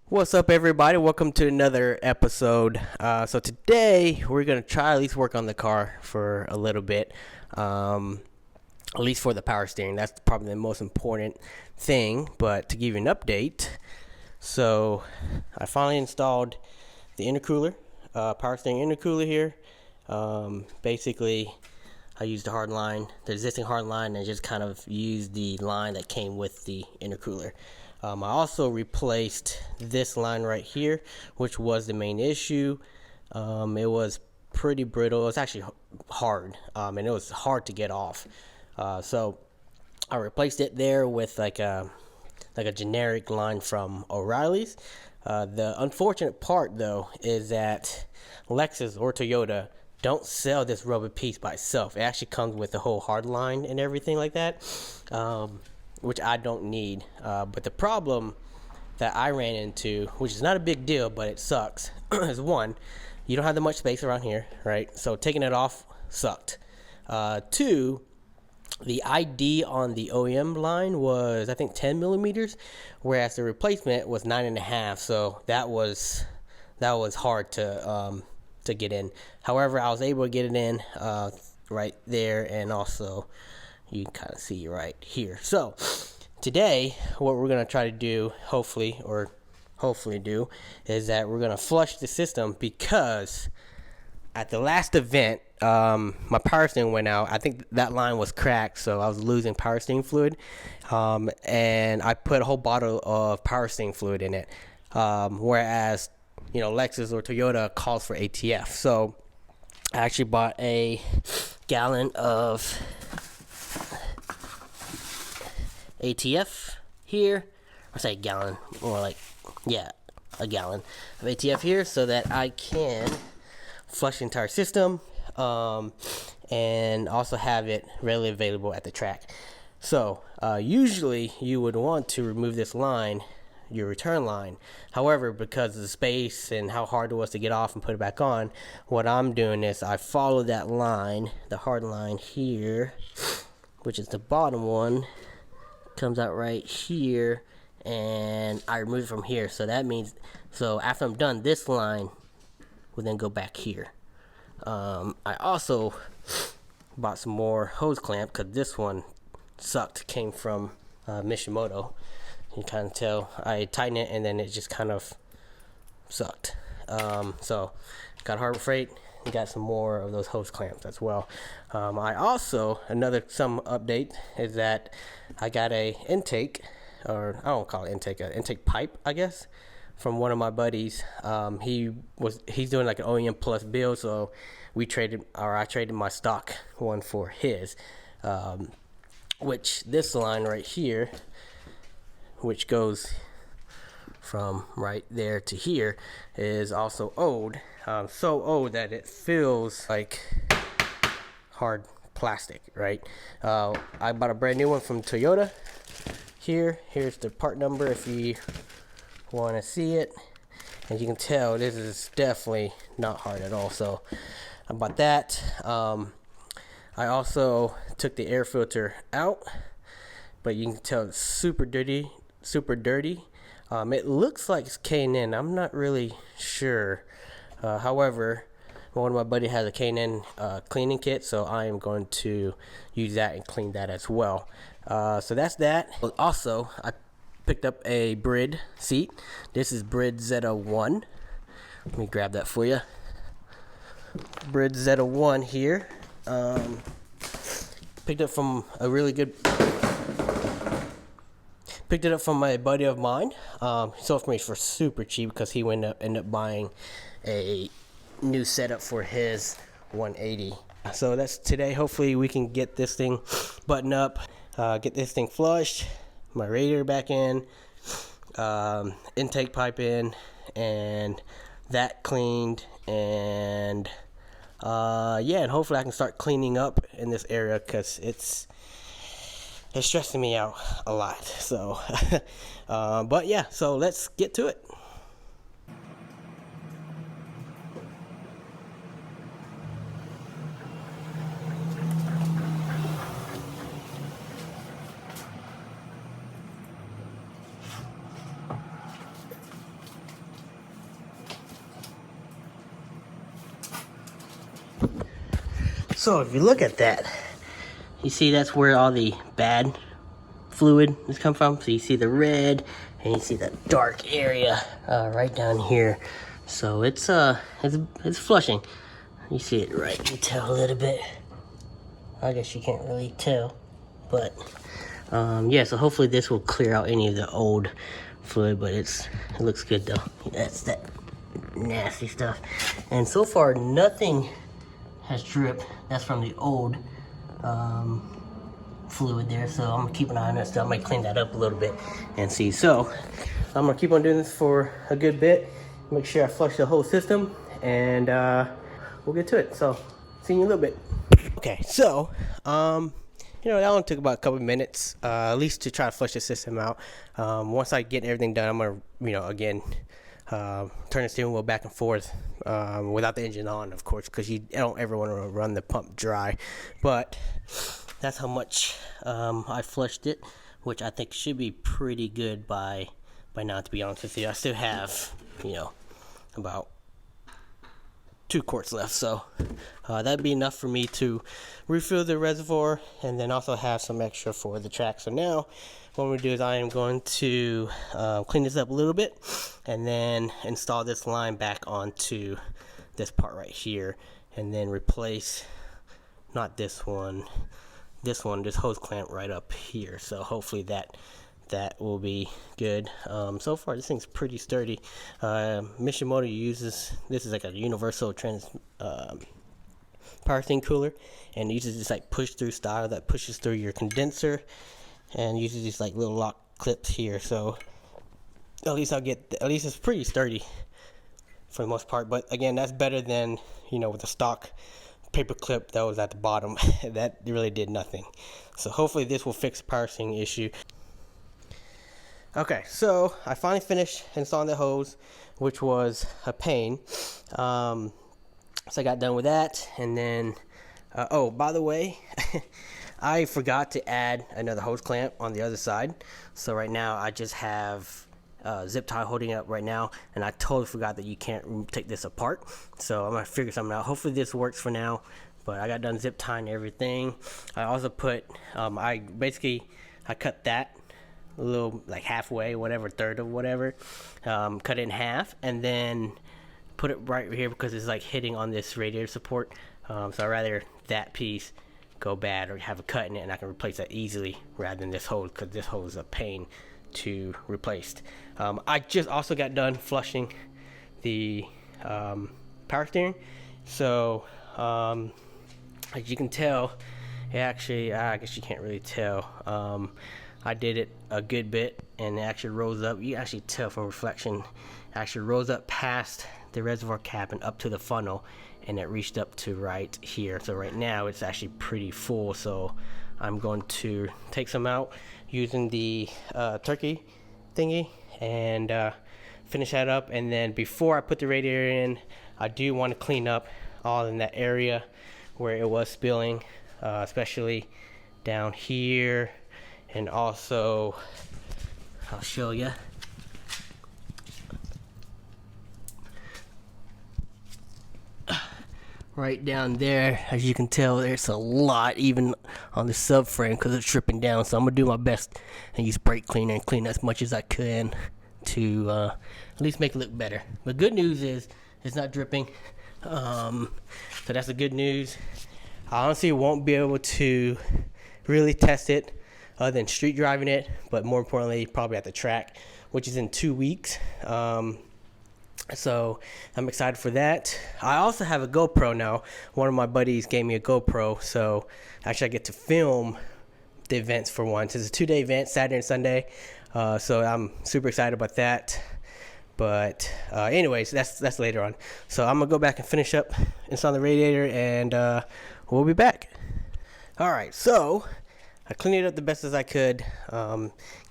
What's up, everybody? Welcome to another episode. So today we're gonna try at least work on the car for a little bit, at least for the power steering. That's probably the most important thing. But to give you an update, so I finally installed the intercooler, power steering intercooler here. Basically, I used the existing hard line, and just kind of used the line that came with the intercooler. I also replaced this line right here, which was the main issue. It was pretty brittle. It was actually hard, and it was hard to get off. So I replaced it there with like a generic line from O'Reilly's. The unfortunate part, though, is that Lexus or Toyota don't sell this rubber piece by itself. It actually comes with the whole hard line and everything like that. Which I don't need. But the problem that I ran into, which is not a big deal, but it sucks, is one, you don't have that much space around here, right? So taking it off sucked. Two, the ID on the OEM line was, I think, 10 millimeters, whereas the replacement was 9.5. So that was hard to get in. However, I was able to get it in right there, and also you can kind of see right here. So today what we're going to try to do, hopefully do, is that we're going to flush the system, because at the last event my power steering went out. I think that line was cracked, so I was losing power steering fluid, and I put a whole bottle of power steering fluid in it, whereas Lexus or Toyota calls for ATF. So I actually bought a gallon of ATF here. I say gallon, more like, a gallon of ATF here, so that I can flush the entire system, and also have it readily available at the track. So usually you would want to remove this line, your return line. However, because of the space and how hard it was to get off and put it back on, what I'm doing is I follow that line, the hard line here, which is the bottom one, comes out right here, and I remove it from here. So that means, after I'm done, this line will then go back here. I also bought some more hose clamp, because this one sucked. Came from Mishimoto. You can kind of tell I tightened it, and then it just kind of sucked. So got Harbor Freight and got some more of those hose clamps as well. I also, some update is that I got a intake, or I don't call it intake, an intake pipe, I guess, from one of my buddies. He's doing like an OEM plus build, so I traded my stock one for his, which this line right here, which goes from right there to here, is also old. So old that it feels like hard plastic, right? I bought a brand new one from Toyota. Here's the part number if you want to see it. And you can tell this is definitely not hard at all. So I bought that. I also took the air filter out, but you can tell it's super dirty. It looks like it's K&N. I'm not really sure. However, one of my buddy has a K&N cleaning kit, so I am going to use that and clean that as well. So that's that. Also, I picked up a Brid seat. This is Brid Z01. Let me grab that for you. Brid Z01 here. Picked it from a really good. Picked it up from a buddy of mine. He sold it for me for super cheap, because he ended up buying a new setup for his 180. So that's today. Hopefully we can get this thing buttoned up, get this thing flushed, my radiator back in, intake pipe in, and that cleaned, and and hopefully I can start cleaning up in this area, because it's stressing me out a lot. So so let's get to it. So if you look at that, you see that's where all the bad fluid has come from. So you see the red and you see the dark area right down here. So it's flushing. You see it right, you can tell a little bit. I guess you can't really tell, but yeah, so hopefully this will clear out any of the old fluid, but it looks good though. That's that nasty stuff. And so far nothing has dripped. That's from the old fluid there, so I'm gonna keep an eye on that stuff. I might clean that up a little bit and see. So I'm gonna keep on doing this for a good bit, make sure I flush the whole system, and we'll get to it. So see you in a little bit. Okay, so you know, that only took about a couple minutes, at least to try to flush the system out. Once I get everything done, I'm gonna, you know, again, turn the steering wheel back and forth without the engine on, of course, because you don't ever want to run the pump dry. But that's how much I flushed it, which I think should be pretty good by now, to be honest with you. I still have, you know, about 2 quarts left, so that'd be enough for me to refill the reservoir and then also have some extra for the track. So now what I'm going to do is I am going to clean this up a little bit and then install this line back onto this part right here, and then replace not this one, this hose clamp right up here. So hopefully that will be good. So far this thing's pretty sturdy. Mishimoto uses, this is like a universal power steering cooler, and uses this like push through style that pushes through your condenser, and uses these like little lock clips here. So at least it's pretty sturdy for the most part. But again, that's better than, you know, with the stock paper clip that was at the bottom. That really did nothing. So hopefully this will fix the power steering issue. Okay, so I finally finished installing the hose, which was a pain. So I got done with that, and then oh, by the way, I forgot to add another hose clamp on the other side. So right now I just have zip tie holding it up right now, and I totally forgot that you can't take this apart. So I'm gonna figure something out. Hopefully this works for now, but I got done zip tying everything. I also put I cut that a little, like halfway, whatever, third of whatever, cut it in half, and then put it right here because it's like hitting on this radiator support. So I'd rather that piece go bad or have a cut in it, and I can replace that easily rather than this hose, because this hose is a pain to replace. I just also got done flushing the power steering. So as you can tell, it actually, I guess you can't really tell, I did it a good bit, and it actually rose up. You actually tell from reflection, it actually rose up past the reservoir cap and up to the funnel, and it reached up to right here. So right now it's actually pretty full. So I'm going to take some out using the turkey thingy and finish that up. And then before I put the radiator in, I do want to clean up all in that area where it was spilling, especially down here. And also, I'll show you. Right down there, as you can tell, there's a lot even on the subframe because it's dripping down. So I'm gonna do my best and use brake cleaner and clean as much as I can to at least make it look better. The good news is it's not dripping, so that's the good news. I honestly won't be able to really test it other than street driving it, but more importantly probably at the track, which is in 2 weeks. So I'm excited for that. I also have a GoPro now. One of my buddies gave me a GoPro, so actually I get to film the events for once. It's a 2-day event, Saturday and Sunday, so I'm super excited about that. But anyways, that's later on. So I'm gonna go back and finish up installing the radiator, and we'll be back. All right, so I cleaned it up the best as I could,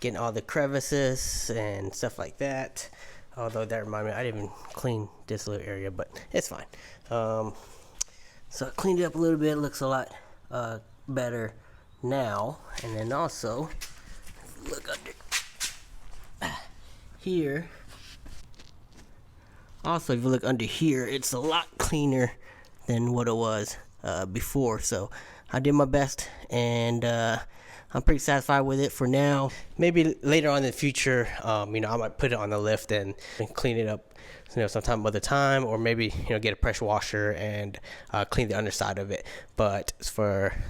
getting all the crevices and stuff like that. Although that reminded me, I didn't even clean this little area, but it's fine. So I cleaned it up a little bit. It looks a lot better now. And then also, look under here. Also, if you look under here, it's a lot cleaner than what it was before. So I did my best, and I'm pretty satisfied with it for now. Maybe later on in the future, I might put it on the lift and clean it up, sometime other time, or maybe, get a pressure washer and clean the underside of it. But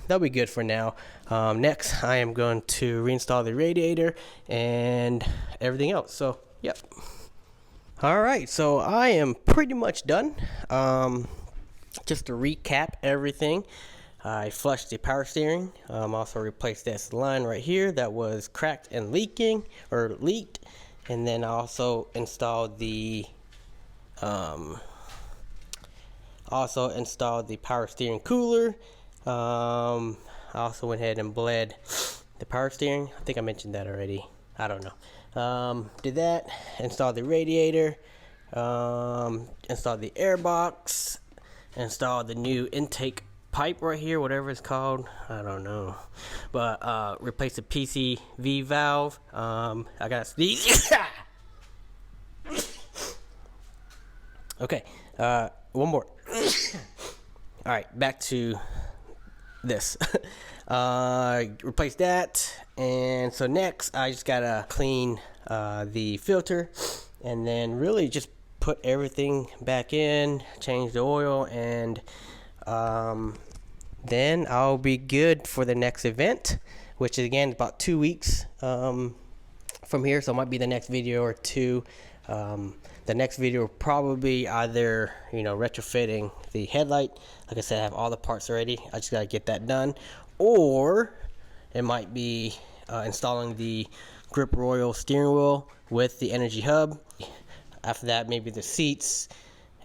that'll be good for now. Next, I am going to reinstall the radiator and everything else. So, yep. All right, so I am pretty much done. Just to recap everything, I flushed the power steering. Also replaced this line right here that was cracked and leaked. And then I also installed the power steering cooler. I also went ahead and bled the power steering. I think I mentioned that already. I don't know. Did that. Installed the radiator. Installed the air box. Installed the new intake pipe right here, whatever it's called, I don't know, but replaced the PCV valve. I gotta sneeze. Okay, one more. All right, back to this. Replace that, and so next I just gotta clean the filter, and then really just put everything back in, change the oil, and then I'll be good for the next event, which is again about 2 weeks from here. So it might be the next video or two. The next video will probably either retrofitting the headlight. Like I said, I have all the parts already. I just gotta get that done, or it might be installing the Grip Royal steering wheel with the energy hub. After that, maybe the seats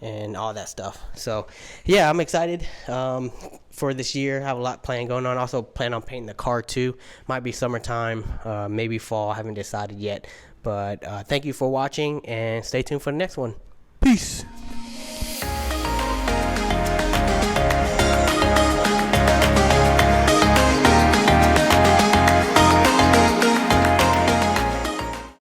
and all that stuff. So yeah, I'm excited for this year. I have a lot planned going on. Also plan on painting the car too. Might be summertime, maybe fall. I haven't decided yet. But thank you for watching, and stay tuned for the next one. Peace.